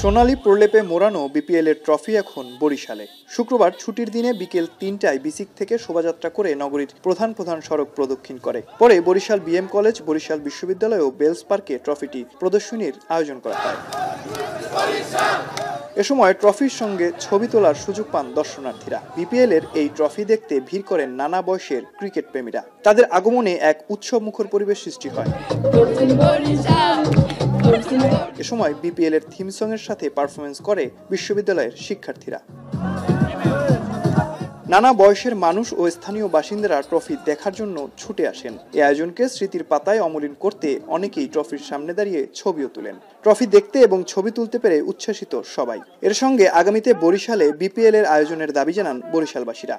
সোনালী প্রলেপে মোড়ানো বিপিএল এর ট্রফি এখন বরিশালে। শুক্রবার ছুটির দিনে বিকেল ৩টায় বিসিক থেকে শোভাযাত্রা করে নগরীর প্রধান প্রধান সড়ক প্রদক্ষিণ করে। পরে বরিশাল বিএম কলেজ, বরিশাল বিশ্ববিদ্যালয় ও বেলস পার্কে ট্রফিটি প্রদর্শনীর আয়োজন করা হয়। এ সময় ট্রফির সঙ্গে ছবি তোলার সুযোগ পান দর্শনার্থীরা। বিপিএল এর এই ট্রফি দেখতে ভিড় করেন নানা বয়সের ক্রিকেট প্রেমীরা। তাদের আগমনে এক উৎসবমুখর পরিবেশ সৃষ্টি হয়। এ সময় বিপিএল এর থিম সং এর সাথে পারফরমেন্স করে বিশ্ববিদ্যালয়ের শিক্ষার্থীরা। নানা বয়সের মানুষ ও স্থানীয় বাসিন্দারা ট্রফি দেখার জন্য ছুটে আসেন। এই আয়োজনকে স্মৃতির পাতায় অমলিন করতে অনেকেই ট্রফির সামনে দাঁড়িয়ে ছবিও তোলেন। ট্রফি দেখতে এবং ছবি তুলতে পেরে উচ্ছ্বাসিত সবাই। এর সঙ্গে আগামীতে বরিশালে বিপিএল এর আয়োজনের দাবি জানান বরিশালবাসীরা।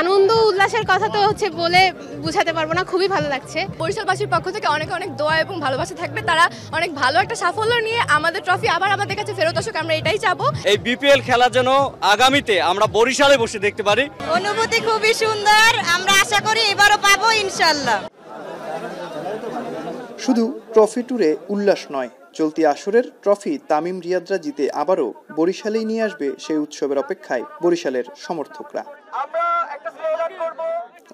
আনন্দ উল্লাসের কথা তো বলে বুঝাতে পারবো না, খুবই ভালো লাগছে। বরিশালবাসীর পক্ষ থেকে অনেক অনেক দোয়া এবং ভালোবাসা থাকবে। তারা অনেক ভালো একটা সাফল্য নিয়ে আমাদের ট্রফি আবার আমাদের কাছে ফেরত আসুক, আমরা এটাই চাবো। এই বিপিএল খেলা যেন আগামীতে আমরা বরিশালে বসে দেখতে পারি। অনুভূতি খুবই সুন্দর, আমরা আশা করি এবারও পাবো ইনশাআল্লাহ। শুধু ট্রফি ট্যুরে উল্লাস নয়, চলতি আসরের ট্রফি তামিম রিয়াদরা জিতে আবারও বরিশালেই নিয়ে আসবে সেই উৎসবের অপেক্ষায় বরিশালের সমর্থকরা।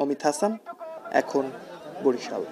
অমিত হাসান, এখন বরিশাল।